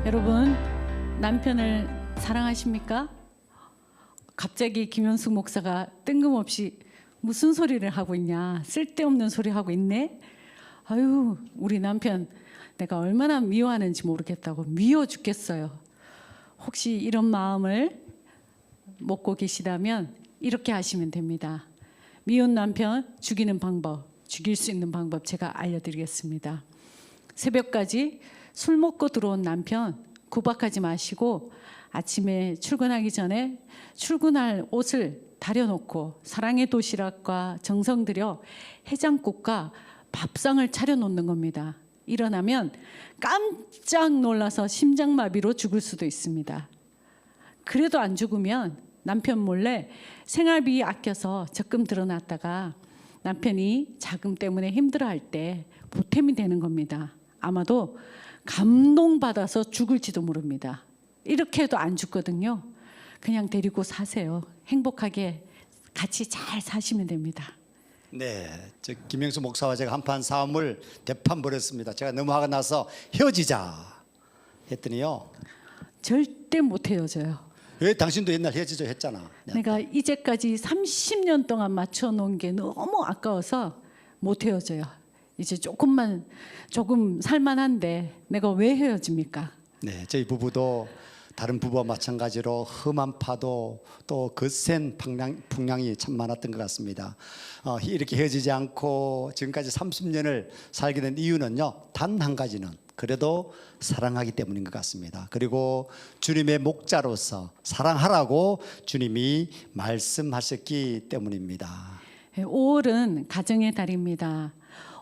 여러분, 남편을 사랑하십니까? 갑자기 김현숙 목사가 뜬금없이 무슨 소리를 하고 있냐, 쓸데없는 소리 하고 있네. 아유, 우리 남편 내가 얼마나 미워하는지 모르겠다고 미워 죽겠어요. 혹시 이런 마음을 먹고 계시다면 이렇게 하시면 됩니다. 미운 남편 죽이는 방법, 죽일 수 있는 방법 제가 알려드리겠습니다. 새벽까지 술 먹고 들어온 남편 구박하지 마시고 아침에 출근하기 전에 출근할 옷을 다려놓고 사랑의 도시락과 정성 들여 해장국과 밥상을 차려놓는 겁니다. 일어나면 깜짝 놀라서 심장마비로 죽을 수도 있습니다. 그래도 안 죽으면 남편 몰래 생활비 아껴서 적금 들어놨다가 남편이 자금 때문에 힘들어할 때 보탬이 되는 겁니다. 아마도 감동받아서 죽을지도 모릅니다. 이렇게 해도 안 죽거든요. 그냥 데리고 사세요. 행복하게 같이 잘 사시면 됩니다. 네, 저 김영수 목사와 제가 한판 싸움을 대판 벌였습니다. 제가 너무 화가 나서 헤어지자 했더니요. 절대 못 헤어져요. 왜 당신도 옛날 헤어지자 했잖아. 내가 이제까지 30년 동안 맞춰놓은 게 너무 아까워서 못 헤어져요. 이제 조금 살만한데 내가 왜 헤어집니까? 네, 저희 부부도 다른 부부와 마찬가지로 험한 파도 또 거센 풍랑이 참 많았던 것 같습니다. 이렇게 헤어지지 않고 지금까지 30년을 살게 된 이유는요, 단 한 가지는 그래도 사랑하기 때문인 것 같습니다. 그리고 주님의 목자로서 사랑하라고 주님이 말씀하셨기 때문입니다. 5월은 가정의 달입니다.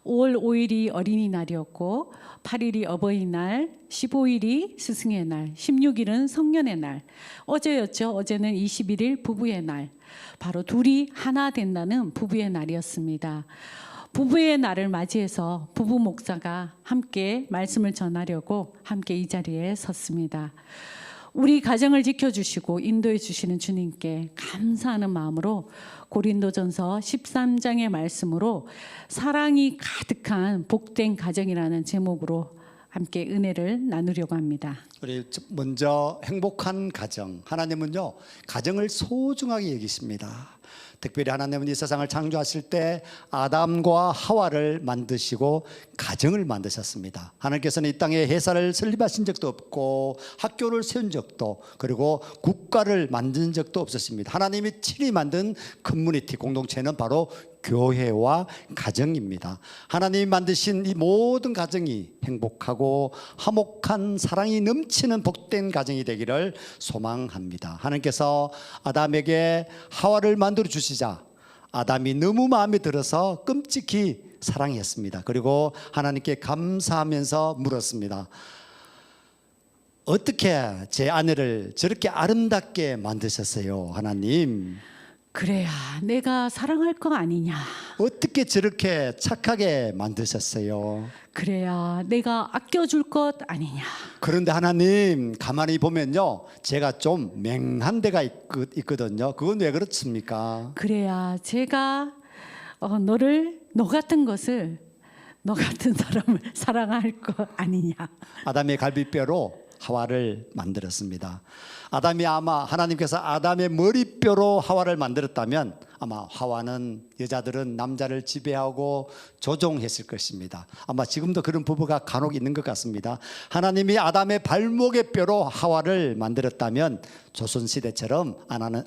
5월 5일이 어린이날이었고 8일이 어버이날, 15일이 스승의 날, 16일은 성년의 날. 어제였죠. 어제는 21일 부부의 날. 바로 둘이 하나 된다는 부부의 날이었습니다. 부부의 날을 맞이해서 부부 목사가 함께 말씀을 전하려고 함께 이 자리에 섰습니다. 우리 가정을 지켜주시고 인도해 주시는 주님께 감사하는 마음으로 고린도전서 13장의 말씀으로 사랑이 가득한 복된 가정이라는 제목으로 함께 은혜를 나누려고 합니다. 우리 먼저 행복한 가정. 하나님은요, 가정을 소중하게 여기십니다. 특별히 하나님은 이 세상을 창조하실 때 아담과 하와를 만드시고 가정을 만드셨습니다. 하나님께서는 이 땅에 회사를 설립하신 적도 없고 학교를 세운 적도 그리고 국가를 만든 적도 없었습니다. 하나님이 친히 만든 커뮤니티 공동체는 바로 교회와 가정입니다. 하나님이 만드신 이 모든 가정이 행복하고 화목한 사랑이 넘치는 복된 가정이 되기를 소망합니다. 하나님께서 아담에게 하와를 만들어 주시자 아담이 너무 마음에 들어서 끔찍히 사랑했습니다. 그리고 하나님께 감사하면서 물었습니다. 어떻게 제 아내를 저렇게 아름답게 만드셨어요, 하나님? 그래야 내가 사랑할 거 아니냐. 어떻게 저렇게 착하게 만드셨어요? 그래야 내가 아껴줄 것 아니냐. 그런데 하나님 가만히 보면요, 제가 좀 맹한 데가 있거든요. 그건 왜 그렇습니까? 그래야 제가 너 같은 사람을 사랑할 것 아니냐. 아담의 갈비뼈로 하와를 만들었습니다. 아담이 아마 하나님께서 아담의 머리뼈로 하와를 만들었다면 아마 하와는 여자들은 남자를 지배하고 조종했을 것입니다. 아마 지금도 그런 부부가 간혹 있는 것 같습니다. 하나님이 아담의 발목의 뼈로 하와를 만들었다면 조선시대처럼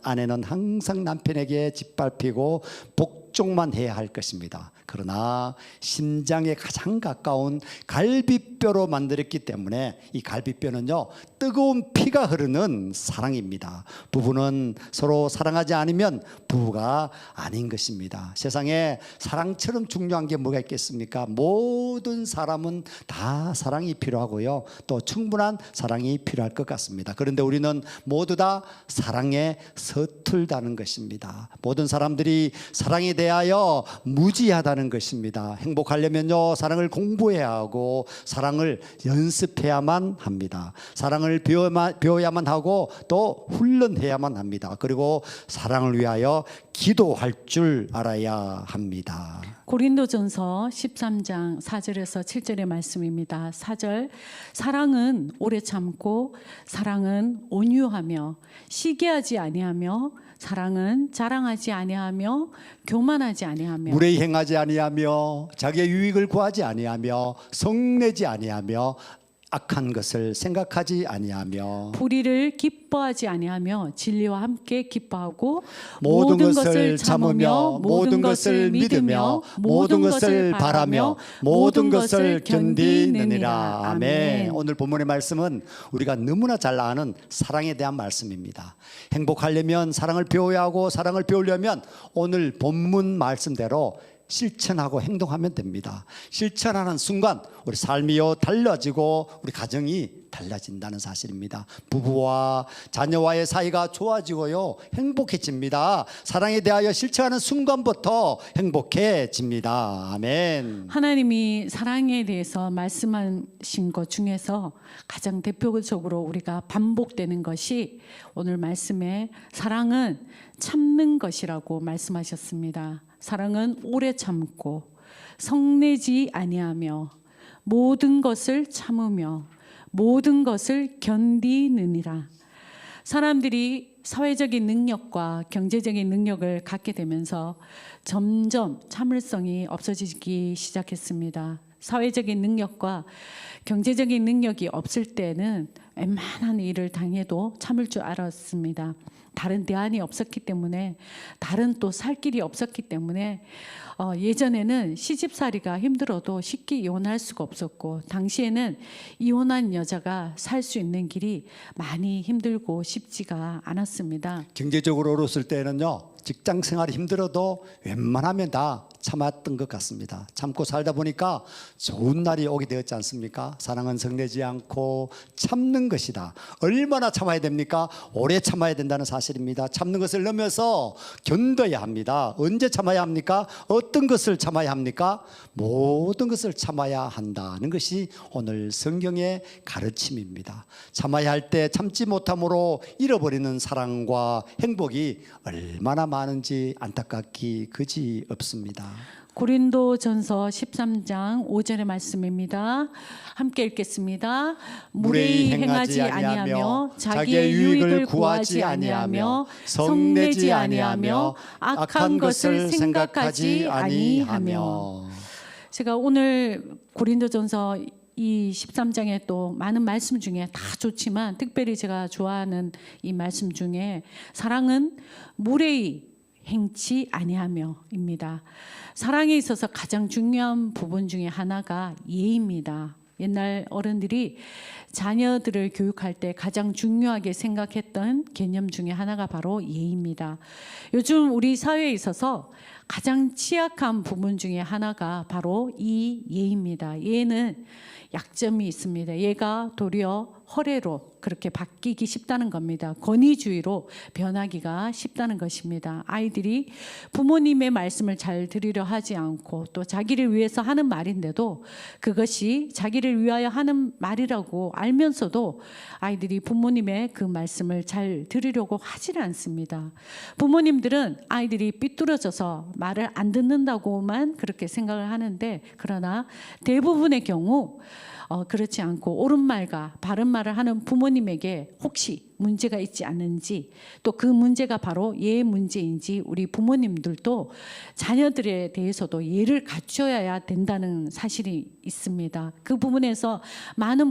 아내는 항상 남편에게 짓밟히고 복종만 해야 할 것입니다. 그러나 심장에 가장 가까운 갈비뼈로 만들었기 때문에 이 갈비뼈는요, 뜨거운 피가 흐르는 사랑입니다. 부부는 서로 사랑하지 않으면 부부가 아닌 것입니다. 세상에 사랑처럼 중요한 게 뭐가 있겠습니까? 모든 사람은 다 사랑이 필요하고요, 또 충분한 사랑이 필요할 것 같습니다. 그런데 우리는 모두 다 사랑에 서툴다는 것입니다. 모든 사람들이 사랑에 대해 대하여 무지하다는 것입니다. 행복하려면요, 사랑을 공부해야 하고 사랑을 연습해야만 합니다. 사랑을 배워야만 하고 또 훈련해야만 합니다. 그리고 사랑을 위하여 기도할 줄 알아야 합니다. 고린도전서 13장 4절에서 7절의 말씀입니다. 4절, 사랑은 오래 참고 사랑은 온유하며 시기하지 아니하며 사랑은 자랑하지 아니하며 교만하지 아니하며 무례히 행하지 아니하며 자기의 유익을 구하지 아니하며 성내지 아니하며 악한 것을 생각하지 아니하며 불의를 기뻐하지 아니하며 진리와 함께 기뻐하고 모든 것을 참으며 모든 것을 믿으며 모든 것을 바라며 모든 것을 견디느니라. 아멘. 오늘 본문의 말씀은 우리가 너무나 잘 아는 사랑에 대한 말씀입니다. 행복하려면 사랑을 배워야 하고 사랑을 배우려면 오늘 본문 말씀대로 실천하고 행동하면 됩니다. 실천하는 순간 우리 삶이요 달라지고 우리 가정이 달라진다는 사실입니다. 부부와 자녀와의 사이가 좋아지고요 행복해집니다. 사랑에 대하여 실천하는 순간부터 행복해집니다. 아멘. 하나님이 사랑에 대해서 말씀하신 것 중에서 가장 대표적으로 우리가 반복되는 것이 오늘 말씀에 사랑은 참는 것이라고 말씀하셨습니다. 사랑은 오래 참고 성내지 아니하며 모든 것을 참으며 모든 것을 견디느니라. 사람들이 사회적인 능력과 경제적인 능력을 갖게 되면서 점점 참을성이 없어지기 시작했습니다. 사회적인 능력과 경제적인 능력이 없을 때는 웬만한 일을 당해도 참을 줄 알았습니다. 다른 대안이 없었기 때문에, 다른 또 살 길이 없었기 때문에 예전에는 시집살이가 힘들어도 쉽게 이혼할 수가 없었고, 당시에는 이혼한 여자가 살 수 있는 길이 많이 힘들고 쉽지가 않았습니다. 경제적으로 어려웠을 때는요, 직장 생활이 힘들어도 웬만하면 다 참았던 것 같습니다. 참고 살다 보니까 좋은 날이 오게 되었지 않습니까? 사랑은 성내지 않고 참는 것이다. 얼마나 참아야 됩니까? 오래 참아야 된다는 사실입니다. 참는 것을 넘어서 견뎌야 합니다. 언제 참아야 합니까? 어떤 것을 참아야 합니까? 모든 것을 참아야 한다는 것이 오늘 성경의 가르침입니다. 참아야 할 때 참지 못함으로 잃어버리는 사랑과 행복이 얼마나 많은지 안타깝기 그지 없습니다. 고린도전서 13장 5절의 말씀입니다. 함께 읽겠습니다. 무례히 행하지 아니하며 자기의 유익을 구하지 아니하며 성내지 아니하며 악한 것을 생각하지 아니하며. 제가 오늘 고린도전서 이 13장에 또 많은 말씀 중에 다 좋지만 특별히 제가 좋아하는 이 말씀 중에 사랑은 무례히 행치 아니하며입니다. 사랑에 있어서 가장 중요한 부분 중에 하나가 예의입니다. 옛날 어른들이 자녀들을 교육할 때 가장 중요하게 생각했던 개념 중에 하나가 바로 예의입니다. 요즘 우리 사회에 있어서 가장 취약한 부분 중에 하나가 바로 이 예의입니다. 예의는 약점이 있습니다. 얘가 도리어 허례로 그렇게 바뀌기 쉽다는 겁니다. 권위주의로 변하기가 쉽다는 것입니다. 아이들이 부모님의 말씀을 잘 들으려 하지 않고 또 자기를 위해서 하는 말인데도 그것이 자기를 위하여 하는 말이라고 알면서도 아이들이 부모님의 그 말씀을 잘 들으려고 하지를 않습니다. 부모님들은 아이들이 삐뚤어져서 말을 안 듣는다고만 그렇게 생각을 하는데, 그러나 대부분의 경우 그렇지 않고 옳은 말과 바른 말을 하는 부모님에게 혹시 문제가 있지 않은지, 또 그 문제가 바로 예의 문제인지 우리 부모님들도 자녀들에 대해서도 예를 갖춰야 된다는 사실이 있습니다. 그 부분에서 많은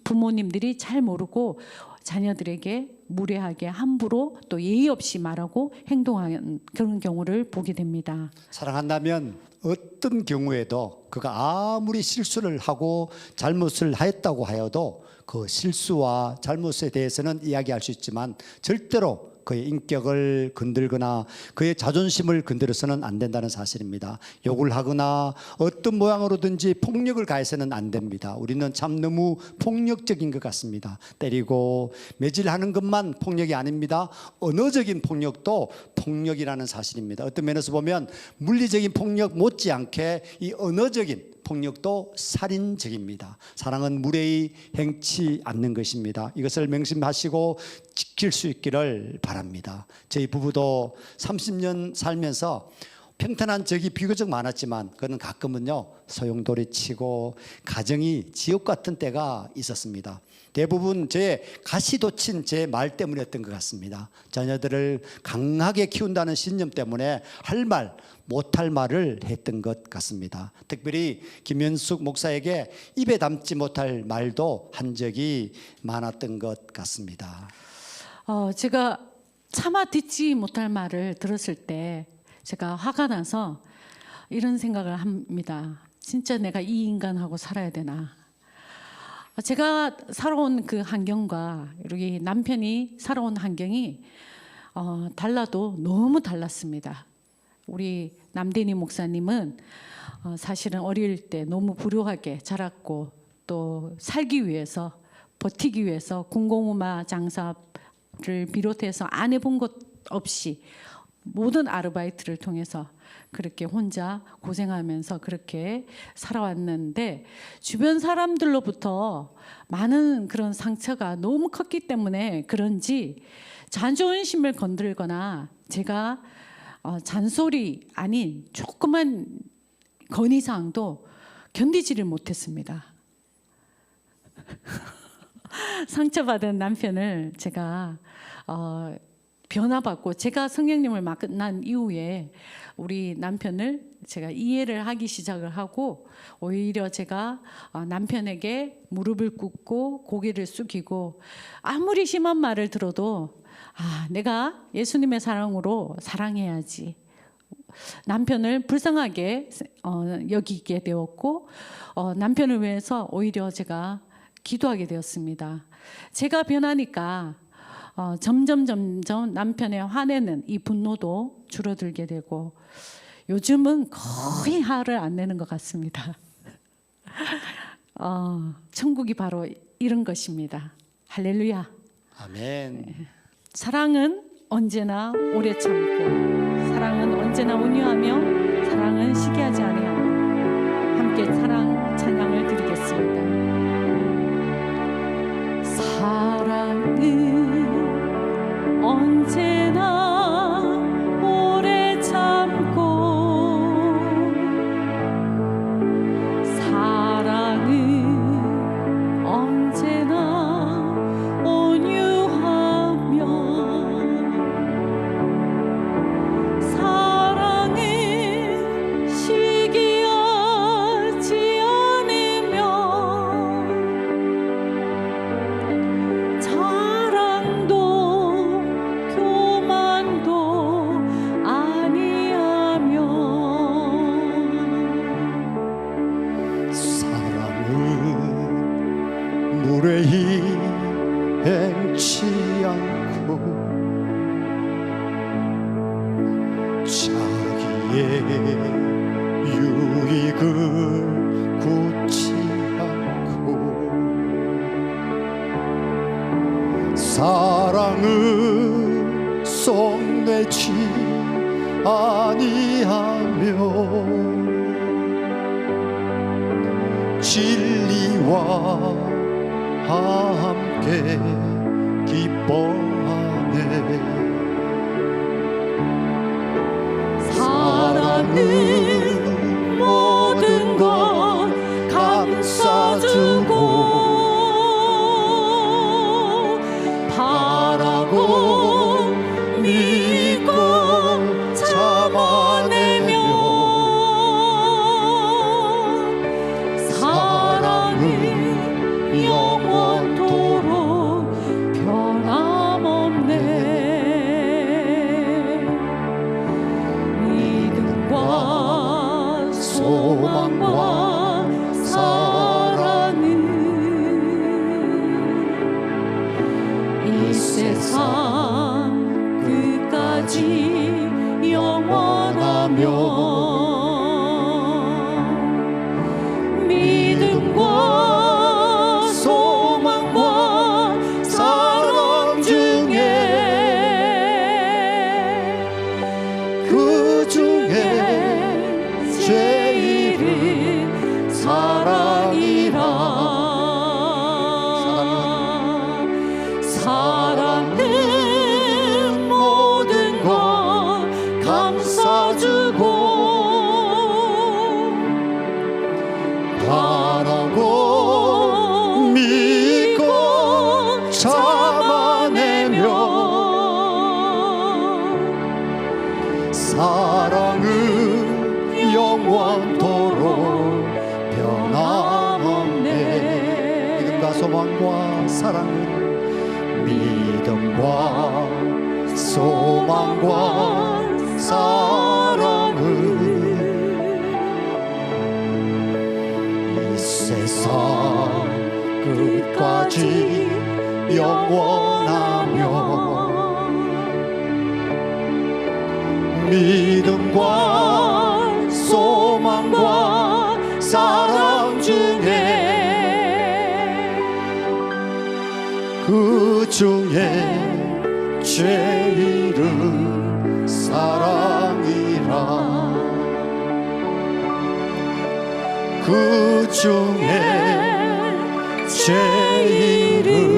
부모님들이 잘 모르고 자녀들에게 무례하게 함부로 또 예의 없이 말하고 행동하는 그런 경우를 보게 됩니다. 사랑한다면 어떤 경우에도 그가 아무리 실수를 하고 잘못을 하였다고 하여도 그 실수와 잘못에 대해서는 이야기할 수 있지만 절대로 그의 인격을 건들거나 그의 자존심을 건드려서는 안 된다는 사실입니다. 욕을 하거나 어떤 모양으로든지 폭력을 가해서는 안 됩니다. 우리는 참 너무 폭력적인 것 같습니다. 때리고 매질하는 것만 폭력이 아닙니다. 언어적인 폭력도 폭력이라는 사실입니다. 어떤 면에서 보면 물리적인 폭력 못지않게 이 언어적인 폭력도 살인적입니다. 사랑은 무례히 행치 않는 것입니다. 이것을 명심하시고 지킬 수 있기를 바랍니다. 저희 부부도 30년 살면서 평탄한 적이 비교적 많았지만 그는 가끔은요 소용돌이치고 가정이 지옥 같은 때가 있었습니다. 대부분 제 가시돋친 제 말 때문이었던 것 같습니다. 자녀들을 강하게 키운다는 신념 때문에 할 말 못할 말을 했던 것 같습니다. 특별히 김현숙 목사에게 입에 담지 못할 말도 한 적이 많았던 것 같습니다. 제가 차마 듣지 못할 말을 들었을 때 제가 화가 나서 이런 생각을 합니다. 진짜 내가 이 인간하고 살아야 되나? 제가 살아온 그 환경과 우리 남편이 살아온 환경이 달라도 너무 달랐습니다. 우리 남대니 목사님은 사실은 어릴 때 너무 불효하게 자랐고 또 살기 위해서 버티기 위해서 군공음악 장사를 비롯해서 안 해본 것 없이 모든 아르바이트를 통해서 그렇게 혼자 고생하면서 그렇게 살아왔는데 주변 사람들로부터 많은 그런 상처가 너무 컸기 때문에 그런지 자존심을 건들거나 제가 잔소리 아닌 조그만 건의사항도 견디지를 못했습니다. 상처받은 남편을 제가 변화받고 제가 성령님을 만난 이후에 우리 남편을 제가 이해를 하기 시작을 하고 오히려 제가 남편에게 무릎을 꿇고 고개를 숙이고 아무리 심한 말을 들어도 내가 예수님의 사랑으로 사랑해야지. 남편을 불쌍하게 여기게 되었고 남편을 위해서 오히려 제가 기도하게 되었습니다. 제가 변하니까 점점 남편의 화내는 이 분노도 줄어들게 되고 요즘은 거의 화를 안 내는 것 같습니다. 천국이 바로 이런 것입니다. 할렐루야. 아멘. 사랑은 언제나 오래 참고 사랑은 언제나 온유하며 사랑은 시기하지 아니하며 함께 사랑 찬양을 드리겠습니다. 사랑은 언제나 오래 참고 사랑은 언제나 온유하며 사랑은 시기하지 않으며 자랑도 교만도 아니하며 사랑은 무례히 행치 않고 자기의 유익을 굳지 않고 사랑은 속내지 아니하며 진리와 함께 기뻐하네. 사랑은 모든 것 감싸주고 바라고 믿고 참아내며 사랑은 영원토록 변함없네. 믿음과 소망과 사랑은 이 세상 믿음과 소망과 사랑 중에 그 중에 제일은 사랑이라. 사랑은 모든 것 감싸주고 바라고 믿고 참아내며 사랑은 영원토록 변함없네. 믿음과 소망과 사랑은 믿음과 소망과 사랑은 이 세상 끝까지 영원하며 믿음과 소망과 사랑 중에 그 중에 제일은 사랑이라. 그 중에 제일은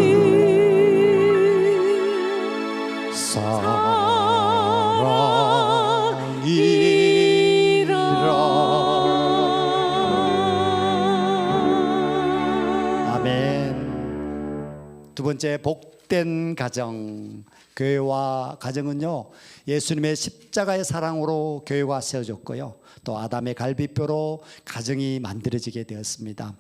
사랑이라. 아멘. 두 번째, 복된 가정. 교회와 가정은요, 예수님의 십자가의 사랑으로 교회가 세워졌고요, 또 아담의 갈비뼈로 가정이 만들어지게 되었습니다.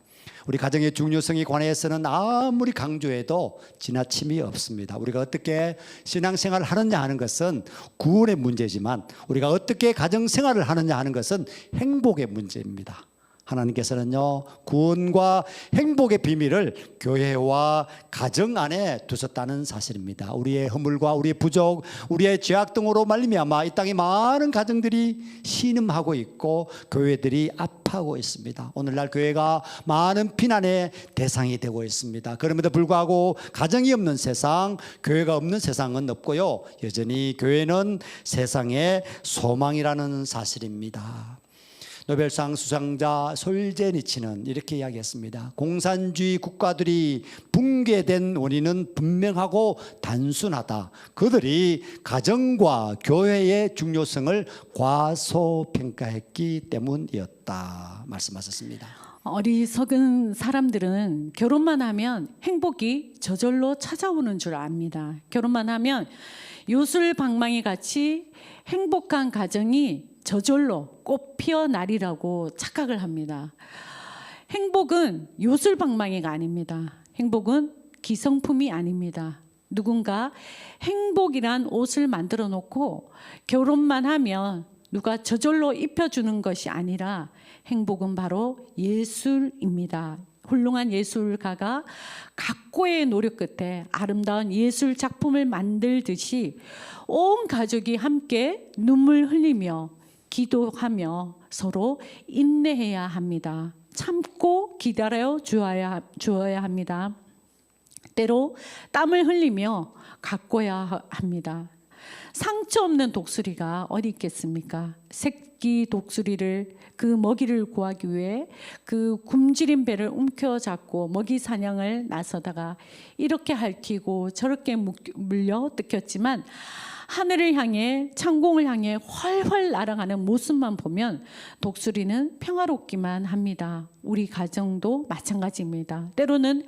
우리 가정의 중요성에 관해서는 아무리 강조해도 지나침이 없습니다. 우리가 어떻게 신앙생활을 하느냐 하는 것은 구원의 문제지만, 우리가 어떻게 가정생활을 하느냐 하는 것은 행복의 문제입니다. 하나님께서는요, 구원과 행복의 비밀을 교회와 가정 안에 두셨다는 사실입니다. 우리의 허물과 우리의 부족, 우리의 죄악 등으로 말미암아 이 땅에 많은 가정들이 신음하고 있고 교회들이 아파하고 있습니다. 오늘날 교회가 많은 비난의 대상이 되고 있습니다. 그럼에도 불구하고 가정이 없는 세상, 교회가 없는 세상은 없고요, 여전히 교회는 세상의 소망이라는 사실입니다. 노벨상 수상자 솔제니치는 이렇게 이야기했습니다. 공산주의 국가들이 붕괴된 원인은 분명하고 단순하다. 그들이 가정과 교회의 중요성을 과소평가했기 때문이었다 말씀하셨습니다. 어리석은 사람들은 결혼만 하면 행복이 저절로 찾아오는 줄 압니다. 결혼만 하면 요술방망이 같이 행복한 가정이 저절로 꽃 피어나리라고 착각을 합니다. 행복은 요술방망이가 아닙니다. 행복은 기성품이 아닙니다. 누군가 행복이란 옷을 만들어 놓고 결혼만 하면 누가 저절로 입혀주는 것이 아니라, 행복은 바로 예술입니다. 훌륭한 예술가가 각고의 노력 끝에 아름다운 예술 작품을 만들듯이 온 가족이 함께 눈물 흘리며 기도하며 서로 인내해야 합니다. 참고 기다려 주어야 합니다. 때로 땀을 흘리며 가꿔야 합니다. 상처 없는 독수리가 어디 있겠습니까? 새끼 독수리를 그 먹이를 구하기 위해 그 굶주린 배를 움켜잡고 먹이 사냥을 나서다가 이렇게 핥히고 저렇게 물려 뜯겼지만 하늘을 향해, 창공을 향해 훨훨 날아가는 모습만 보면 독수리는 평화롭기만 합니다. 우리 가정도 마찬가지입니다. 때로는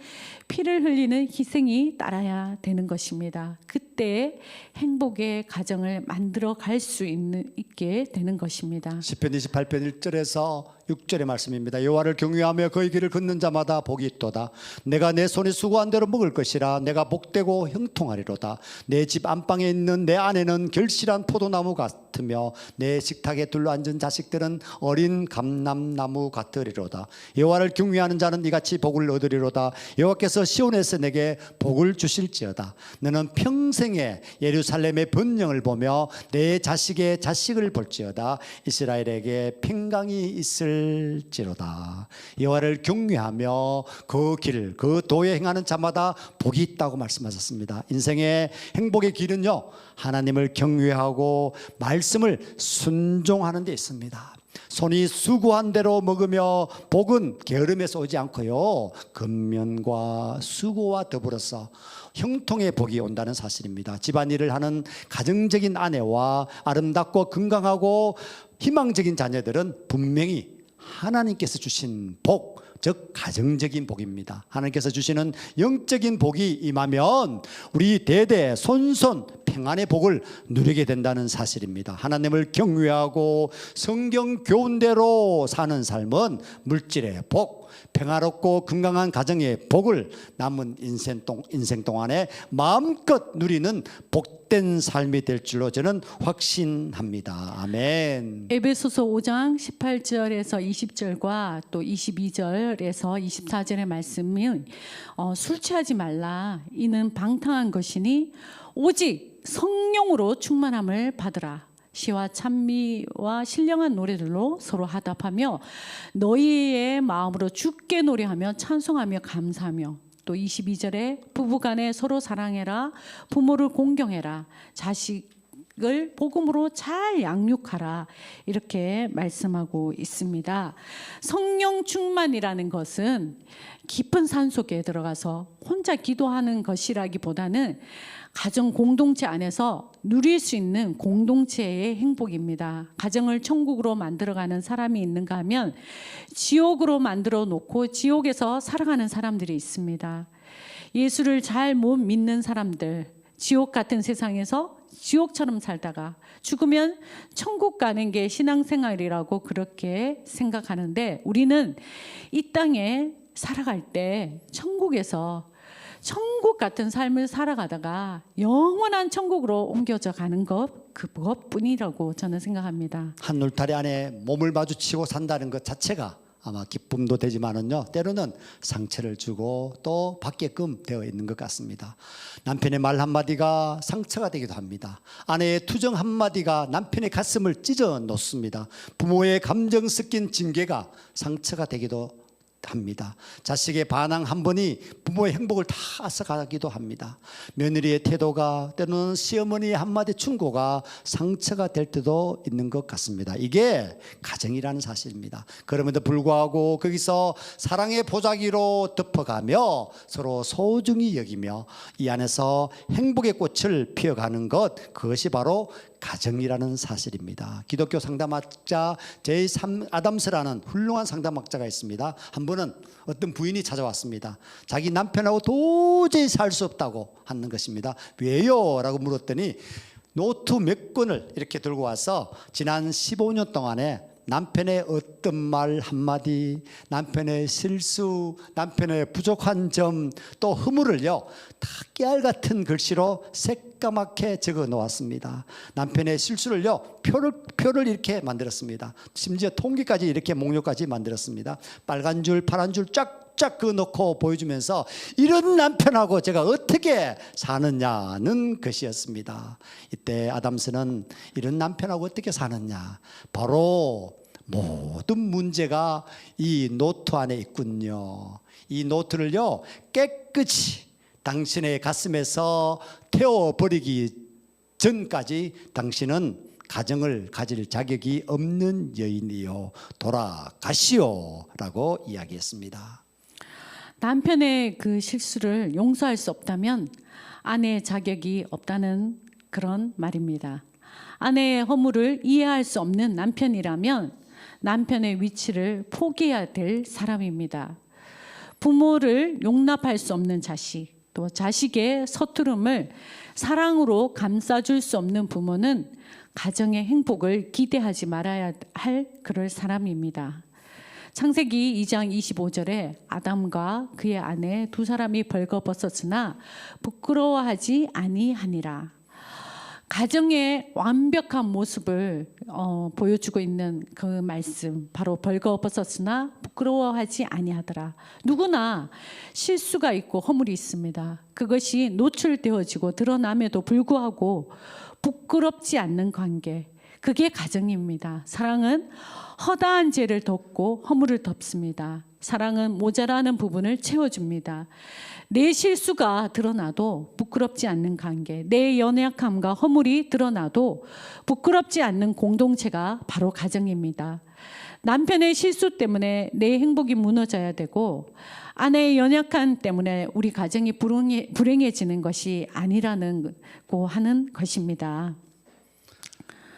피를 흘리는 희생이 따라야 되는 것입니다. 그때 행복의 가정을 만들어 갈 수 있게 되는 것입니다. 시편 28편 1절에서 6절의 말씀입니다. 여호와를 경외하며 그의 길을 걷는 자마다 복이 있도다. 내가 내 손이 수고한 대로 먹을 것이라. 내가 복되고 형통하리로다. 내 집 안방에 있는 내 아내는 결실한 포도나무 같으며 내 식탁에 둘러앉은 자식들은 어린 감람나무 같으리로다. 여호와를 경외하는 자는 이같이 복을 얻으리로다. 여호와께서 시온에서 내게 복을 주실지어다. 너는 평생에 예루살렘의 번영을 보며 내 자식의 자식을 볼지어다. 이스라엘에게 평강이 있을지로다. 여호와를 경외하며 그 길, 그 도에 행하는 자마다 복이 있다고 말씀하셨습니다. 인생의 행복의 길은요, 하나님을 경외하고 말씀을 순종하는 데 있습니다. 손이 수고한 대로 먹으며 복은 게으름에서 오지 않고요, 근면과 수고와 더불어서 형통의 복이 온다는 사실입니다. 집안일을 하는 가정적인 아내와 아름답고 건강하고 희망적인 자녀들은 분명히 하나님께서 주신 복, 즉 가정적인 복입니다. 하나님께서 주시는 영적인 복이 임하면 우리 대대 손손 평안의 복을 누리게 된다는 사실입니다. 하나님을 경외하고 성경 교훈대로 사는 삶은 물질의 복, 평화롭고 건강한 가정의 복을 남은 인생 동안에 마음껏 누리는 복된 삶이 될 줄로 저는 확신합니다. 아멘. 에베소서 5장 18절에서 20절과 또 22절에서 24절의 말씀은 술 취하지 말라. 이는 방탕한 것이니 오직 성령으로 충만함을 받으라. 시와 찬미와 신령한 노래들로 서로 화답하며 너희의 마음으로 주께 노래하며 찬송하며 감사하며, 또 22절에 부부간에 서로 사랑해라. 부모를 공경해라. 자식을 복음으로 잘 양육하라. 이렇게 말씀하고 있습니다. 성령 충만이라는 것은 깊은 산속에 들어가서 혼자 기도하는 것이라기보다는 가정 공동체 안에서 누릴 수 있는 공동체의 행복입니다. 가정을 천국으로 만들어가는 사람이 있는가 하면 지옥으로 만들어 놓고 지옥에서 살아가는 사람들이 있습니다. 예수를 잘 못 믿는 사람들, 지옥 같은 세상에서 지옥처럼 살다가 죽으면 천국 가는 게 신앙생활이라고 그렇게 생각하는데, 우리는 이 땅에 살아갈 때 천국에서 천국 같은 삶을 살아가다가 영원한 천국으로 옮겨져 가는 것, 그것뿐이라고 저는 생각합니다. 한 울타리 안에 몸을 마주치고 산다는 것 자체가 아마 기쁨도 되지만은요, 때로는 상처를 주고 또 받게끔 되어 있는 것 같습니다. 남편의 말 한마디가 상처가 되기도 합니다. 아내의 투정 한마디가 남편의 가슴을 찢어 놓습니다. 부모의 감정 섞인 징계가 상처가 되기도 합니다. 자식의 반항 한 번이 부모의 행복을 다 앗아가기도 합니다. 며느리의 태도가, 때로는 시어머니의 한마디 충고가 상처가 될 때도 있는 것 같습니다. 이게 가정이라는 사실입니다. 그럼에도 불구하고 거기서 사랑의 보자기로 덮어가며 서로 소중히 여기며 이 안에서 행복의 꽃을 피워가는 것, 그것이 바로 가정이라는 사실입니다. 기독교 상담학자 제3 아담스라는 훌륭한 상담학자가 있습니다. 한 번은 어떤 부인이 찾아왔습니다. 자기 남편하고 도저히 살 수 없다고 하는 것입니다. 왜요? 라고 물었더니 노트 몇 권을 이렇게 들고 와서 지난 15년 동안에 남편의 어떤 말 한마디, 남편의 실수, 남편의 부족한 점, 또 허물을요, 다 깨알 같은 글씨로 새까맣게 적어 놓았습니다. 남편의 실수를요, 표를 이렇게 만들었습니다. 심지어 통계까지 이렇게 목록까지 만들었습니다. 빨간 줄, 파란 줄 쫙 그어놓고 보여주면서 이런 남편하고 제가 어떻게 사느냐는 것이었습니다. 이때 아담스는 이런 남편하고 어떻게 사느냐, 바로 모든 문제가 이 노트 안에 있군요. 이 노트를요, 깨끗이 당신의 가슴에서 태워버리기 전까지 당신은 가정을 가질 자격이 없는 여인이요, 돌아가시오 라고 이야기했습니다. 남편의 그 실수를 용서할 수 없다면 아내의 자격이 없다는 그런 말입니다. 아내의 허물을 이해할 수 없는 남편이라면 남편의 위치를 포기해야 될 사람입니다. 부모를 용납할 수 없는 자식, 또 자식의 서투름을 사랑으로 감싸줄 수 없는 부모는 가정의 행복을 기대하지 말아야 할 그럴 사람입니다. 창세기 2장 25절에 아담과 그의 아내 두 사람이 벌거벗었으나 부끄러워하지 아니하니라. 가정의 완벽한 모습을 보여주고 있는 그 말씀, 바로 벌거벗었으나 부끄러워하지 아니하더라. 누구나 실수가 있고 허물이 있습니다. 그것이 노출되어지고 드러남에도 불구하고 부끄럽지 않는 관계, 그게 가정입니다. 사랑은 허다한 죄를 덮고 허물을 덮습니다. 사랑은 모자라는 부분을 채워줍니다. 내 실수가 드러나도 부끄럽지 않는 관계, 내 연약함과 허물이 드러나도 부끄럽지 않는 공동체가 바로 가정입니다. 남편의 실수 때문에 내 행복이 무너져야 되고 아내의 연약함 때문에 우리 가정이 불행해지는 것이 아니라고 하는 것입니다.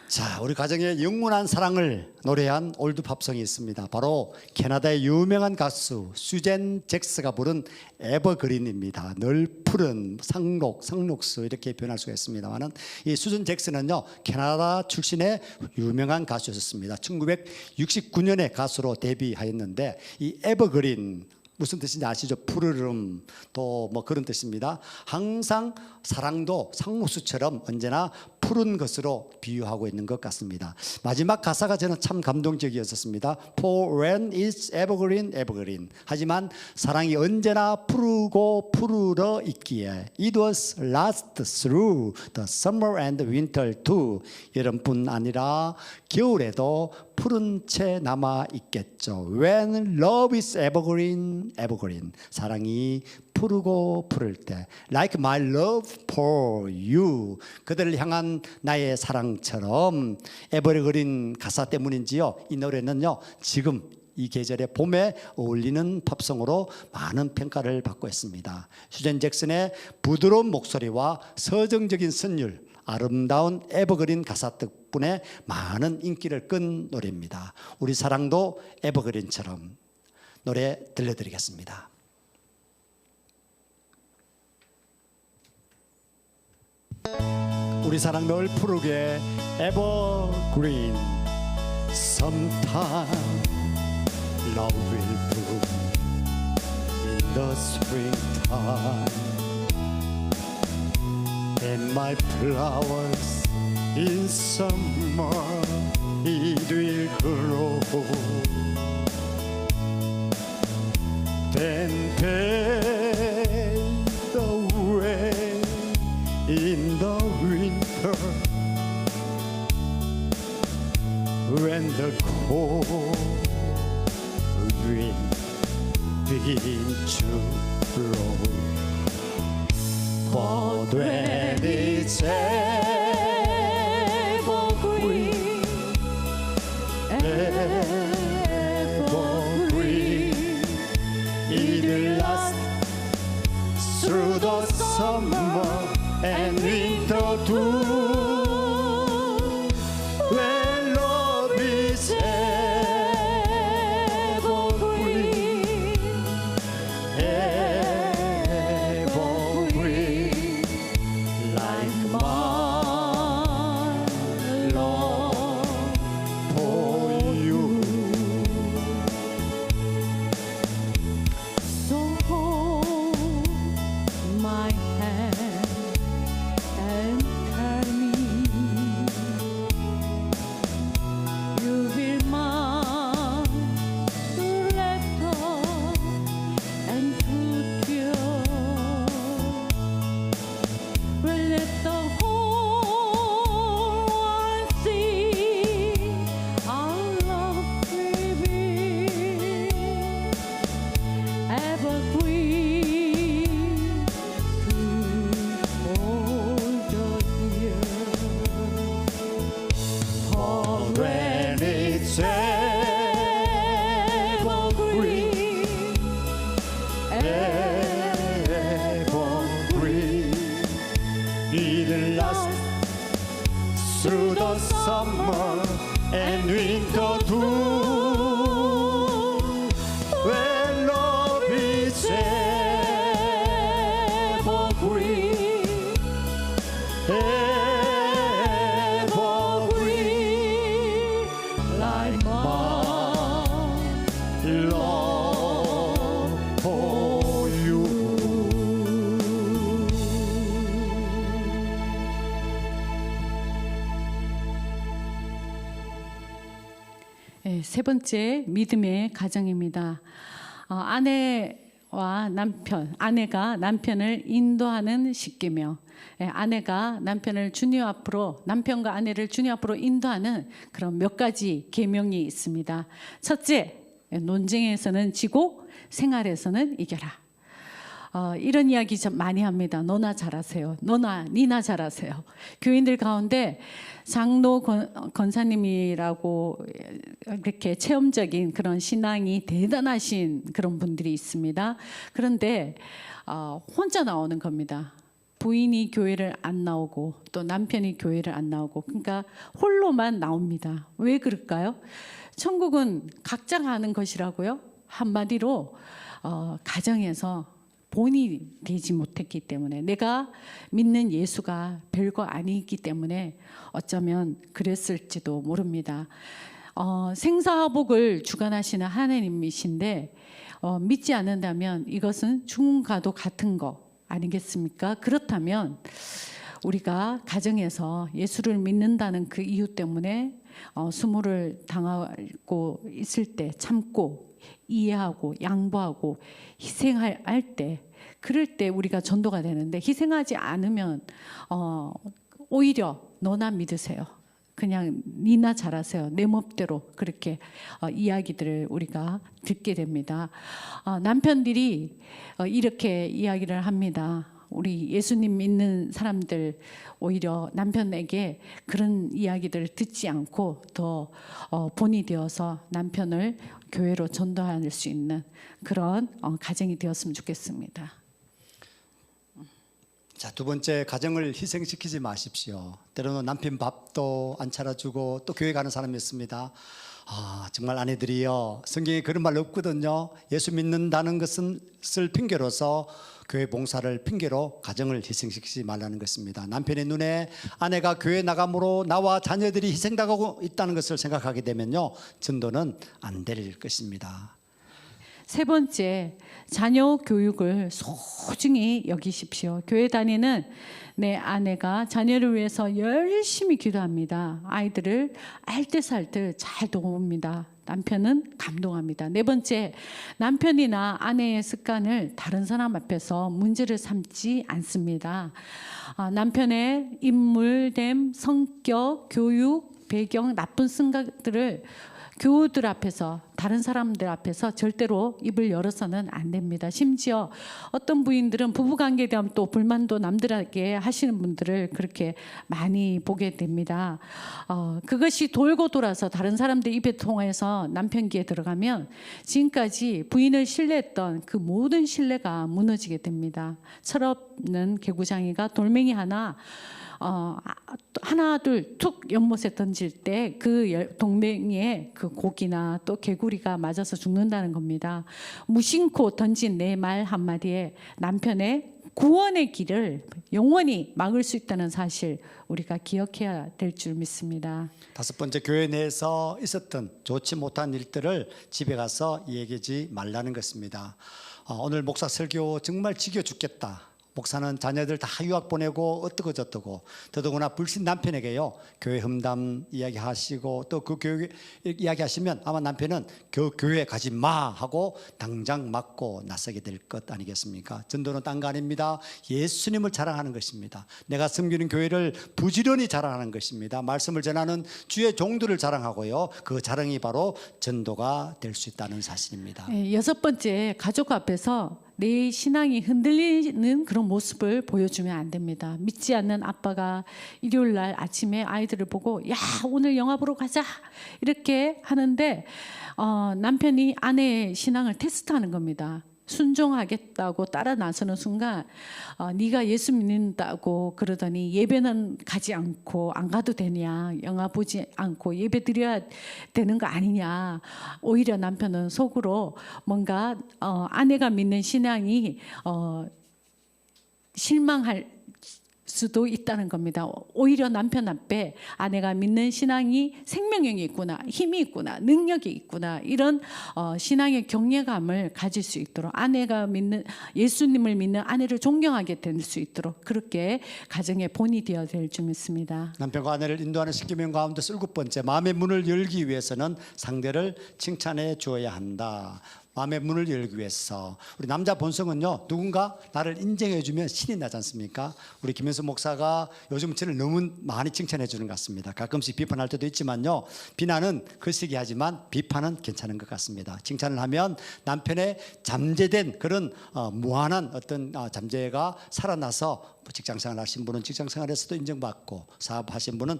자, 우리 가정의 영원한 사랑을 노래한 올드팝송이 있습니다. 바로 캐나다의 유명한 가수 수젠 잭스가 부른 에버그린입니다. 늘 푸른 상록수 이렇게 표현할 수가 있습니다만은 이 수젠 잭스는요 캐나다 출신의 유명한 가수였습니다. 1969년에 가수로 데뷔하였는데 이 에버그린 무슨 뜻인지 아시죠? 푸르름 또 뭐 그런 뜻입니다. 항상 사랑도 상록수처럼 언제나 푸른 것으로 비유하고 있는 것 같습니다. 마지막 가사가 저는 참 감동적이었습니다. For when it's evergreen, evergreen. 하지만 사랑이 언제나 푸르고 푸르러 있기에 It was last through the summer and winter too. 여름뿐 아니라 겨울에도 푸른 채 남아 있겠죠. When love is evergreen, evergreen. 사랑이 푸르고 푸를 때 Like my love for you. 그들을 향한 나의 사랑처럼 에버그린 가사 때문인지요 이 노래는요 지금 이 계절의 봄에 어울리는 팝송으로 많은 평가를 받고 있습니다. 수젠 잭슨의 부드러운 목소리와 서정적인 선율, 아름다운 에버그린 가사 덕분에 많은 인기를 끈 노래입니다. 우리 사랑도 에버그린처럼 노래 들려드리겠습니다. 우리 사랑 널 푸르게 evergreen. Sometime love will bloom in the springtime, and my flowers in summer it will grow. Then fade away in the winter, when the cold wind begins to blow. But when it's evergreen, evergreen, it'll last through the summer and winter too. When love is evergreen, evergreen, like my love for you. So hold my hand and tell me you will mine forever and true. Well, let the whole world see our love will be evergreen through all the years. For when it's evergreen, evergreen, it'll last through the summer and winter too. When love is evergreen, evergreen, like my love for you. 네, 세 번째 믿음의 가정입니다. 아내와 남편, 아내가 남편을 인도하는 십계명. 아내가 남편을 주님 앞으로, 남편과 아내를 주님 앞으로 인도하는 그런 몇 가지 계명이 있습니다. 첫째, 논쟁에서는 지고 생활에서는 이겨라. 이런 이야기 좀 많이 합니다. 너나 잘하세요. 니나 잘하세요. 교인들 가운데 장로 권사님이라고 이렇게 체험적인 그런 신앙이 대단하신 그런 분들이 있습니다. 그런데 혼자 나오는 겁니다. 부인이 교회를 안 나오고 또 남편이 교회를 안 나오고, 그러니까 홀로만 나옵니다. 왜 그럴까요? 천국은 각자가 하는 것이라고요. 한마디로 가정에서 본이 되지 못했기 때문에, 내가 믿는 예수가 별거 아니기 때문에 어쩌면 그랬을지도 모릅니다. 생사복을 주관하시는 하나님이신데 믿지 않는다면 이것은 죽음과도 같은 거 아니겠습니까? 그렇다면 우리가 가정에서 예수를 믿는다는 그 이유 때문에 수모를 당하고 있을 때 참고 이해하고 양보하고 희생할 때, 그럴 때 우리가 전도가 되는데, 희생하지 않으면 오히려 너나 믿으세요, 그냥 니나 잘하세요, 내 멋대로, 그렇게 이야기들을 우리가 듣게 됩니다. 남편들이 이렇게 이야기를 합니다. 우리 예수님 믿는 사람들 오히려 남편에게 그런 이야기들을 듣지 않고 더 본이 되어서 남편을 교회로 전도할 수 있는 그런 가정이 되었으면 좋겠습니다. 자, 두 번째, 가정을 희생시키지 마십시오. 때로는 남편 밥도 안 차려주고 또 교회 가는 사람이 있습니다. 정말 아내들이요, 성경에 그런 말 없거든요. 예수 믿는다는 것은 쓸 핑계로서 교회 봉사를 핑계로 가정을 희생시키지 말라는 것입니다. 남편의 눈에 아내가 교회 나감으로 나와 자녀들이 희생당하고 있다는 것을 생각하게 되면요, 전도는 안 될 것입니다. 세 번째, 자녀 교육을 소중히 여기십시오. 교회 다니는 내 아내가 자녀를 위해서 열심히 기도합니다. 아이들을 알뜰살뜰 잘 도웁니다. 남편은 감동합니다. 네 번째, 남편이나 아내의 습관을 다른 사람 앞에서 문제를 삼지 않습니다. 남편의 인물됨, 성격, 교육, 배경, 나쁜 생각들을 교우들 앞에서, 다른 사람들 앞에서 절대로 입을 열어서는 안 됩니다. 심지어 어떤 부인들은 부부관계에 대한 또 불만도 남들에게 하시는 분들을 그렇게 많이 보게 됩니다. 그것이 돌고 돌아서 다른 사람들 입에 통해서 남편 귀에 들어가면 지금까지 부인을 신뢰했던 그 모든 신뢰가 무너지게 됩니다. 철없는 개구장이가 돌멩이 하나 둘 툭 연못에 던질 때 그 동맹이에 그 고기나 또 개구리가 맞아서 죽는다는 겁니다. 무심코 던진 내 말 한마디에 남편의 구원의 길을 영원히 막을 수 있다는 사실 우리가 기억해야 될 줄 믿습니다. 다섯 번째, 교회 내에서 있었던 좋지 못한 일들을 집에 가서 얘기하지 말라는 것입니다. 오늘 목사 설교 정말 지겨 죽겠다, 목사는 자녀들 다 유학 보내고 어떠고 저떠고, 더더구나 불신 남편에게요, 교회 험담 이야기하시고 또 그 교회 이야기하시면 아마 남편은 교회 가지 마 하고 당장 맞고 나서게 될 것 아니겠습니까? 전도는 딴 거 아닙니다. 예수님을 자랑하는 것입니다. 내가 섬기는 교회를 부지런히 자랑하는 것입니다. 말씀을 전하는 주의 종들을 자랑하고요, 그 자랑이 바로 전도가 될 수 있다는 사실입니다. 여섯 번째, 가족 앞에서 내 신앙이 흔들리는 그런 모습을 보여주면 안 됩니다. 믿지 않는 아빠가 일요일 날 아침에 아이들을 보고 야, 오늘 영화 보러 가자 이렇게 하는데 남편이 아내의 신앙을 테스트하는 겁니다. 순종하겠다고 따라 나서는 순간 네가 예수 믿는다고 그러더니 예배는 가지 않고 안 가도 되냐, 영화 보지 않고 예배 드려야 되는 거 아니냐. 오히려 남편은 속으로 뭔가 아내가 믿는 신앙이 실망할 수도 있다는 겁니다. 오히려 남편 앞에 아내가 믿는 신앙이 생명력이 있구나, 힘이 있구나, 능력이 있구나, 이런 신앙의 경외감을 가질 수 있도록, 아내가 믿는 예수님을 믿는 아내를 존경하게 될 수 있도록 그렇게 가정의 본이 되어야 될 줄 믿습니다. 남편과 아내를 인도하는 십계명 가운데 7번째, 마음의 문을 열기 위해서는 상대를 칭찬해 주어야 한다. 마음의 문을 열기 위해서 우리 남자 본성은요, 누군가 나를 인정해 주면 신이 나지 않습니까? 우리 김현수 목사가 요즘 저를 너무 많이 칭찬해 주는 것 같습니다. 가끔씩 비판할 때도 있지만요, 비난은 거시기 하지만 비판은 괜찮은 것 같습니다. 칭찬을 하면 남편의 잠재된 그런 무한한 어떤 잠재가 살아나서 직장생활 하신 분은 직장생활에서도 인정받고, 사업하신 분은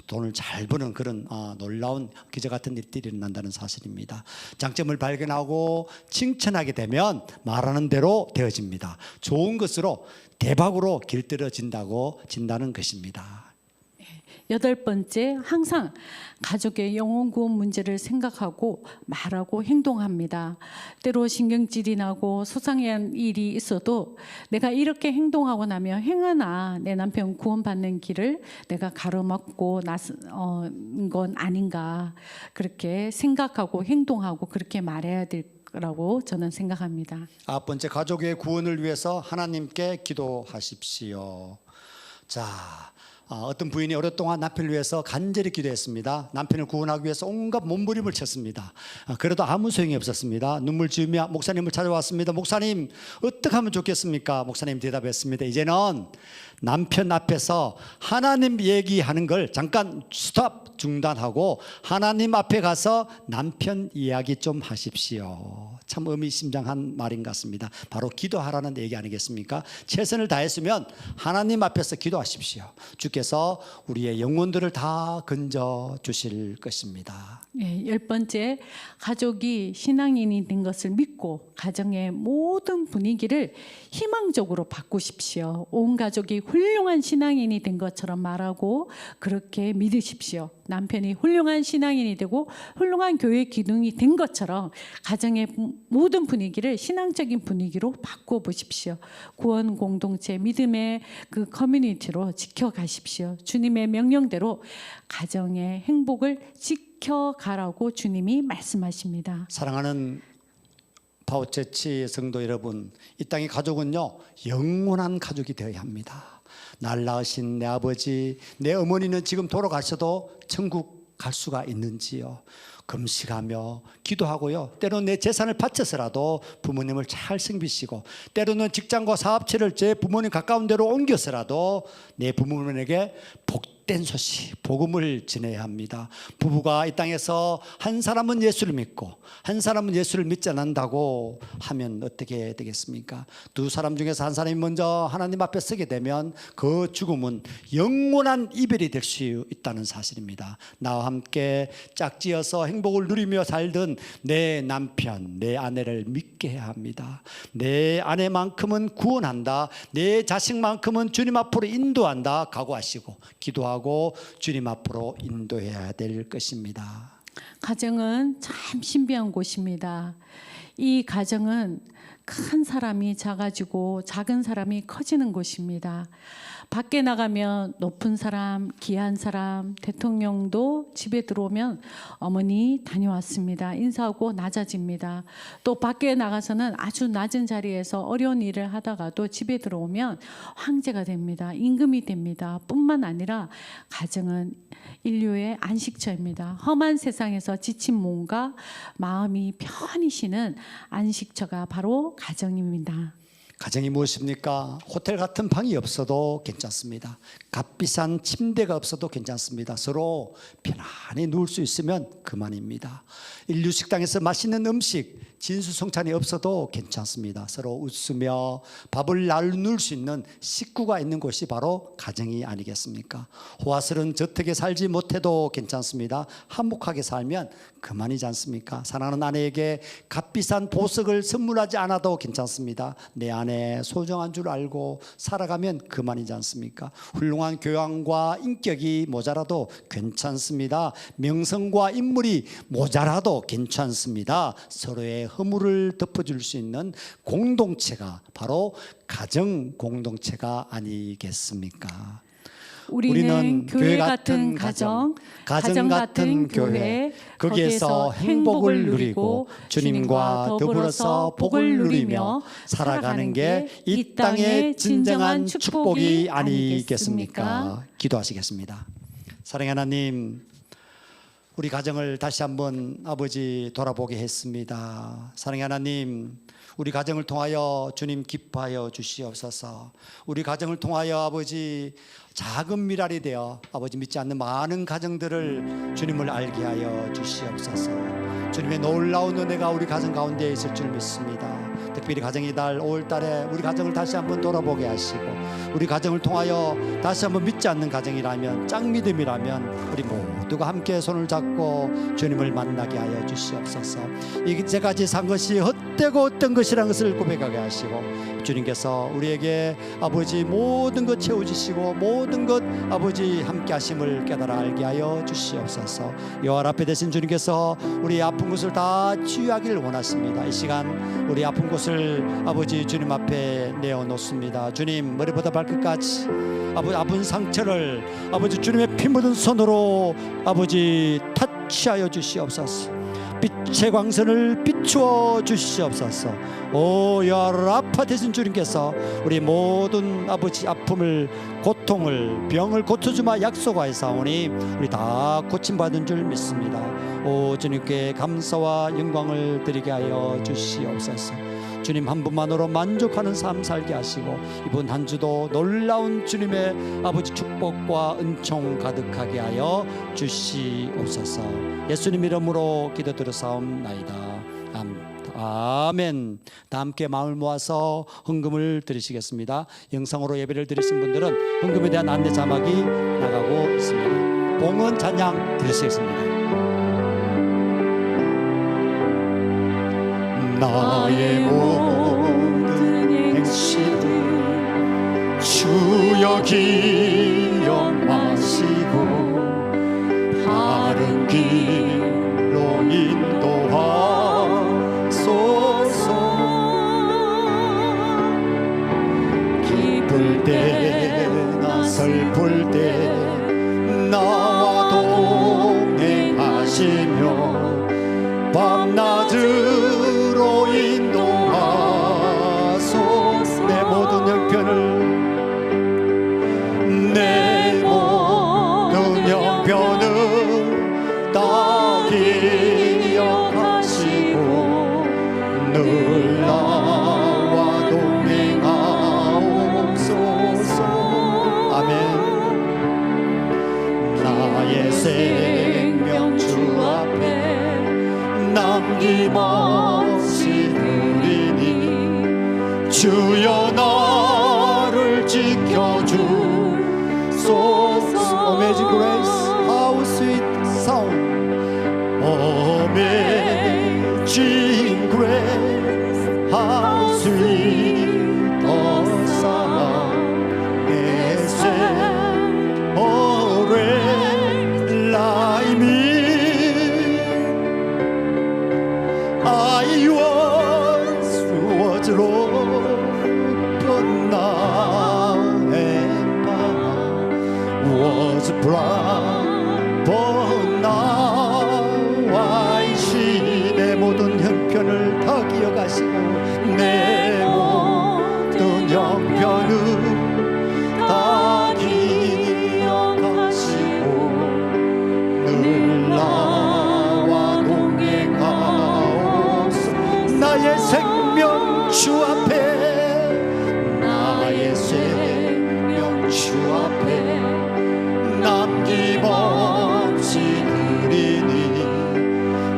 돈을 잘 버는 그런 놀라운 기적 같은 일들이 일어난다는 사실입니다. 장점을 발견하고 칭찬하게 되면 말하는 대로 되어집니다. 좋은 것으로 대박으로 길들여진다고 진다는 것입니다. 8번째, 항상 가족의 영혼 구원 문제를 생각하고 말하고 행동합니다. 때로 신경질이 나고 소상한 일이 있어도 내가 이렇게 행동하고 나면 행하나 내 남편 구원받는 길을 내가 가로막고 나선 건 아닌가, 그렇게 생각하고 행동하고 그렇게 말해야 될 라고 저는 생각합니다. 9번째, 가족의 구원을 위해서 하나님께 기도하십시오. 자, 어떤 부인이 오랫동안 남편을 위해서 간절히 기도했습니다. 남편을 구원하기 위해서 온갖 몸부림을 쳤습니다. 그래도 아무 소용이 없었습니다. 눈물 지으며 목사님을 찾아왔습니다. 목사님, 어떻게 하면 좋겠습니까? 목사님 대답했습니다. 이제는 남편 앞에서 하나님 얘기하는 걸 잠깐 스톱, 중단하고 하나님 앞에 가서 남편 이야기 좀 하십시오. 참 의미심장한 말인 것 같습니다. 바로 기도하라는 얘기 아니겠습니까? 최선을 다했으면 하나님 앞에서 기도하십시오. 주께서 우리의 영혼들을 다 건져 주실 것입니다. 10번째, 가족이 신앙인이 된 것을 믿고 가정의 모든 분위기를 희망적으로 바꾸십시오. 온 가족이 훌륭한 신앙인이 된 것처럼 말하고 그렇게 믿으십시오. 남편이 훌륭한 신앙인이 되고 훌륭한 교회 기둥이 된 것처럼 가정의 모든 분위기를 신앙적인 분위기로 바꾸어 보십시오. 구원 공동체, 믿음의 그 커뮤니티로 지켜가십시오. 주님의 명령대로 가정의 행복을 지켜가라고 주님이 말씀하십니다. 사랑하는 파우체치 성도 여러분, 이 땅의 가족은요, 영원한 가족이 되어야 합니다. 날 낳으신 내 아버지, 내 어머니는 지금 돌아가셔도 천국 갈 수가 있는지요? 금식하며 기도하고요, 때로는 내 재산을 바쳐서라도 부모님을 잘 섬기시고, 때로는 직장과 사업체를 제 부모님 가까운 데로 옮겨서라도 내 부모님에게 복된 소식, 복음을 전해야 합니다. 부부가 이 땅에서 한 사람은 예수를 믿고 한 사람은 예수를 믿지 않는다고 하면 어떻게 되겠습니까? 두 사람 중에서 한 사람이 먼저 하나님 앞에 서게 되면 그 죽음은 영원한 이별이 될 수 있다는 사실입니다. 나와 함께 짝지어서 행복을 누리며 살던 내 남편, 내 아내를 믿게 해야 합니다. 내 아내만큼은 구원한다, 내 자식만큼은 주님 앞으로 인도한다 각오하시고 기도하고 주님 앞으로 인도해야 될 것입니다. 가정은 참 신비한 곳입니다. 이 가정은 큰 사람이 작아지고 작은 사람이 커지는 곳입니다. 밖에 나가면 높은 사람, 귀한 사람, 대통령도 집에 들어오면 어머니 다녀왔습니다 인사하고 낮아집니다. 또 밖에 나가서는 아주 낮은 자리에서 어려운 일을 하다가도 집에 들어오면 황제가 됩니다. 임금이 됩니다. 뿐만 아니라 가정은 인류의 안식처입니다. 험한 세상에서 지친 몸과 마음이 편히 쉬는 안식처가 바로 가정입니다. 가정이 무엇입니까? 호텔 같은 방이 없어도 괜찮습니다. 값비싼 침대가 없어도 괜찮습니다. 서로 편안히 누울 수 있으면 그만입니다. 인류 식당에서 맛있는 음식, 진수성찬이 없어도 괜찮습니다. 서로 웃으며 밥을 나눌 수 있는 식구가 있는 곳이 바로 가정이 아니겠습니까? 호화스러운 저택에 살지 못해도 괜찮습니다. 한복하게 살면 그만이지 않습니까? 사랑하는 아내에게 값비싼 보석을 선물하지 않아도 괜찮습니다. 내 아내 안에 소중한 줄 알고 살아가면 그만이지 않습니까? 훌륭한 교양과 인격이 모자라도 괜찮습니다. 명성과 인물이 모자라도 괜찮습니다. 서로의 허물을 덮어줄 수 있는 공동체가 바로 가정 공동체가 아니겠습니까? 우리는 교회 같은 가정, 가정 같은 교회, 거기에서 행복을 누리고 주님과 더불어서 복을 누리며 살아가는 게 이 땅의 진정한 축복이 아니겠습니까? 기도하시겠습니다. 사랑하는 하나님, 우리 가정을 다시 한번 아버지 돌아보게 했습니다. 사랑하는 하나님, 우리 가정을 통하여 주님 기뻐하여 주시옵소서. 우리 가정을 통하여 아버지 작은 미랄이 되어 아버지 믿지 않는 많은 가정들을 주님을 알게 하여 주시옵소서. 주님의 놀라운 은혜가 우리 가정 가운데 있을 줄 믿습니다. 특별히 가정의 달 5월달에 우리 가정을 다시 한번 돌아보게 하시고, 우리 가정을 통하여 다시 한번 믿지 않는 가정이라면, 짱믿음이라면 우리 모두가 함께 손을 잡고 주님을 만나게 하여 주시옵소서. 이제까지 산 것이 헛되고 어떤 것이라는 것을 고백하게 하시고, 주님께서 우리에게 아버지 모든 것 채워주시고 모든 것 아버지 함께 하심을 깨달아 알게 하여 주시옵소서. 여호와 앞에 되신 주님께서 우리 아픈 곳을 다 치유하기를 원하십니다. 이 시간 우리 아픈 곳을 아버지 주님 앞에 내어놓습니다. 주님, 머리부터 발끝까지 아버지 아픈 상처를 아버지 주님의 피 묻은 손으로 아버지 터치하여 주시옵소서. 빛의 광선을 비추어 주시옵소서. 오 여라파 되신 주님께서 우리 모든 아버지 아픔을, 고통을, 병을 고쳐주마 약속하였사오니 우리 다 고침받은 줄 믿습니다. 오 주님께 감사와 영광을 드리게 하여 주시옵소서. 주님 한 분만으로 만족하는 삶 살게 하시고, 이번 한 주도 놀라운 주님의 아버지 축복과 은총 가득하게 하여 주시옵소서. 예수님 이름으로 기도드렸사옵나이다. 아멘. 다 함께 마음을 모아서 헌금을 드리시겠습니다. 영상으로 예배를 드리신 분들은 헌금에 대한 안내 자막이 나가고 있습니다. 봉헌 찬양 드리시겠습니다. 나의 모든 행실을 주여 기억하시고 바른 길로 인도하소서. 기쁠 때나 슬플 때 나와 동행하시며 밤낮으로 인도하소서. 내 모든 형편을, 내 모든 형편을 다 기억하시고 늘 나와 동행하옵소서. 아멘. 나의 생명 주 앞에 남김없이 드리니 주여 나를 지켜주소서. Amazing grace, how sweet sound. Amazing grace, how sweet the sound. That saved a wretch like me. I once was lost, but now am found. Was blind, but now I see. 내 모든 형편을 다 기억하시고 내 모든 형편을 다 기억하시고 늘 나와 동행하옵소서. 나의 생명 주 앞에, 나의 생명 주 앞에 남김없이 드리니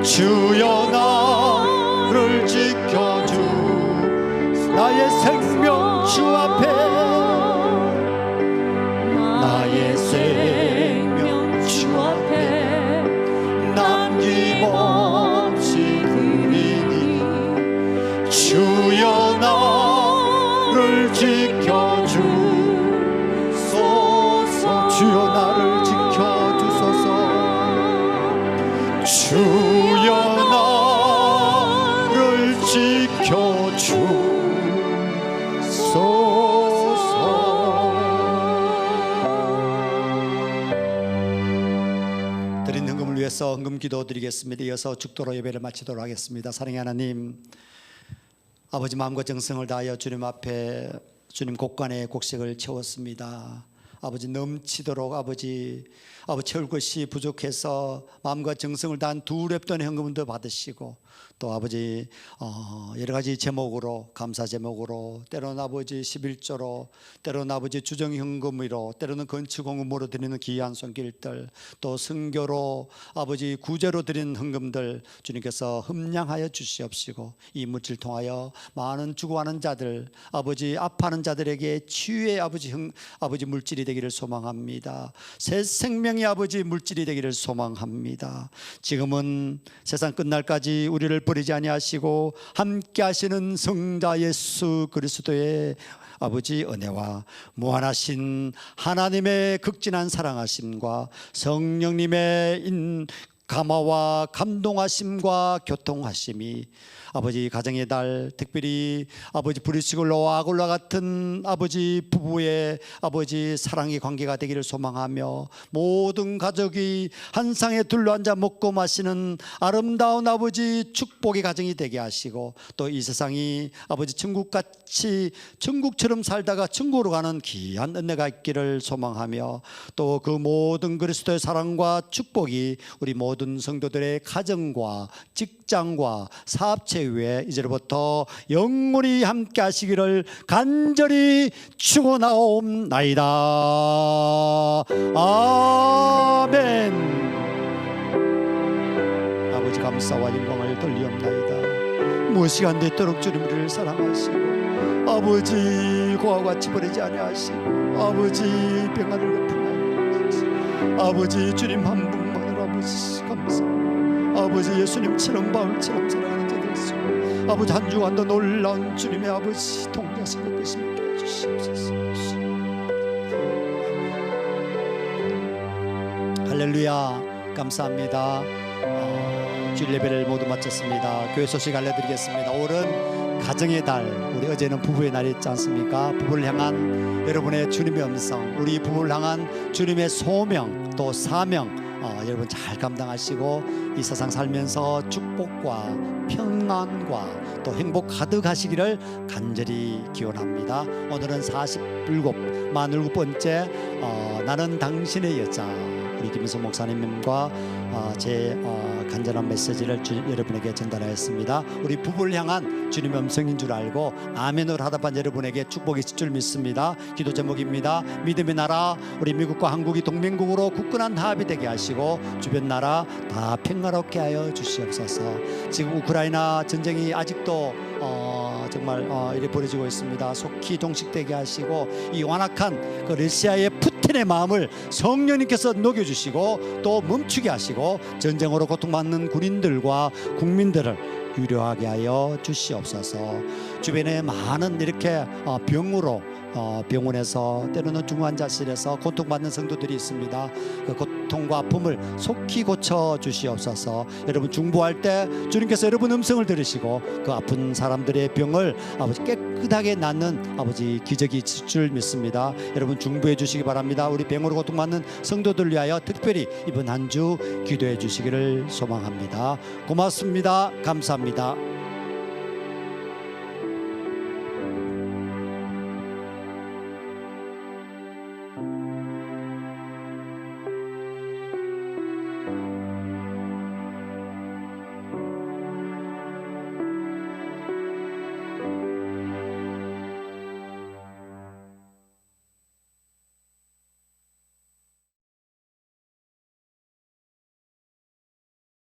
주여 나를 지켜주. 나의 생명 주 앞에, 나의 생명 주 앞에 남김없이 드리니 주여 나를 이어서 헌금 기도 드리겠습니다. 이어서 죽도록 예배를 마치도록 하겠습니다. 사랑의 하나님, 아버지 마음과 정성을 다하여 주님 앞에 주님 곳간에 곡식을 채웠습니다. 아버지 넘치도록 아버지 채울 것이 부족해서 마음과 정성을 다한 두 랩돈의 헌금을 더 받으시고, 또 아버지 여러 가지 제목으로, 감사 제목으로, 때로는 아버지 11조로, 때로는 아버지 주정현금으로, 때로는 건축헌금으로 드리는 귀한 손길들, 또 선교로 아버지 구제로 드리는 헌금들 주님께서 흠량하여 주시옵시고, 이 물질 통하여 많은 죽어가는 자들, 아버지 아파하는 자들에게 치유의 아버지 물질이 되기를 소망합니다. 새 생명의 아버지 물질이 되기를 소망합니다. 지금은 세상 끝날까지 우리를 버리지 아니하시고 함께 하시는 성자 예수 그리스도의 아버지 은혜와 무한하신 하나님의 극진한 사랑하심과 성령님의 감화와 감동하심과 교통하심이 아버지 가정의 달, 특별히 아버지 브리스글로와 아굴라 같은 아버지 부부의 아버지 사랑의 관계가 되기를 소망하며, 모든 가족이 한 상에 둘러앉아 먹고 마시는 아름다운 아버지 축복의 가정이 되게 하시고, 또 이 세상이 아버지 천국같이 천국처럼 살다가 천국으로 가는 귀한 은혜가 있기를 소망하며, 또 그 모든 그리스도의 사랑과 축복이 우리 모든 성도들의 가정과 직장과 사업체 위에 이제로부터 영원히 함께 하시기를 간절히 축원하옵나이다. 아멘. 아버지 감사와 영광을 돌리옵나이다. 무엇이 안 되도록 주님을 사랑하시고, 아버지 고와 같이 버리지 아니하시고, 아버지 평안을 베푸시고, 아버지 주님 한 분만으로 아버지 감사합니다. 아버지 예수님처럼 바울처럼 사랑하는 자들 있고, 아버지 한 주간도 놀라운 주님의 아버지 동자성을 계시게 해주시옵소서. 할렐루야. 감사합니다. 주일 예배를 모두 마쳤습니다. 교회 소식 알려드리겠습니다. 올은 가정의 달, 우리 어제는 부부의 날이었지 않습니까? 부부를 향한 여러분의 주님의 음성, 우리 부부를 향한 주님의 소명 또 사명, 여러분 잘 감당하시고 이 세상 살면서 축복과 평안과 또 행복 가득하시기를 간절히 기원합니다. 오늘은 47번째 나는 당신의 여자, 우리 김인성 목사님과 제 간절한 메시지를 여러분에게 전달하였습니다. 우리 부부를 향한 주님의 음성인 줄 알고 아멘으로 하답한 여러분에게 축복이 있을 줄 믿습니다. 기도 제목입니다. 믿음의 나라, 우리 미국과 한국이 동맹국으로 굳건한 합이 되게 하시고 주변 나라 다 평화롭게 하여 주시옵소서. 지금 우크라이나 전쟁이 아직도 정말 이렇게 벌어지고 있습니다. 속히 종식되게 하시고, 이 완악한 그 러시아의 푸틴의 마음을 성령님께서 녹여주시고 또 멈추게 하시고, 전쟁으로 고통받는 군인들과 국민들을 위로하게 하여 주시옵소서. 주변에 많은 이렇게 병원에서 때로는 중환자실에서 고통받는 성도들이 있습니다. 그 고통과 아픔을 속히 고쳐 주시옵소서. 여러분 중보할 때 주님께서 여러분 음성을 들으시고 그 아픈 사람들의 병을 아버지 깨끗하게 낫는 아버지 기적이 있을 줄 믿습니다. 여러분 중보해 주시기 바랍니다. 우리 병으로 고통받는 성도들 위하여 특별히 이번 한 주 기도해 주시기를 소망합니다. 고맙습니다. 감사합니다.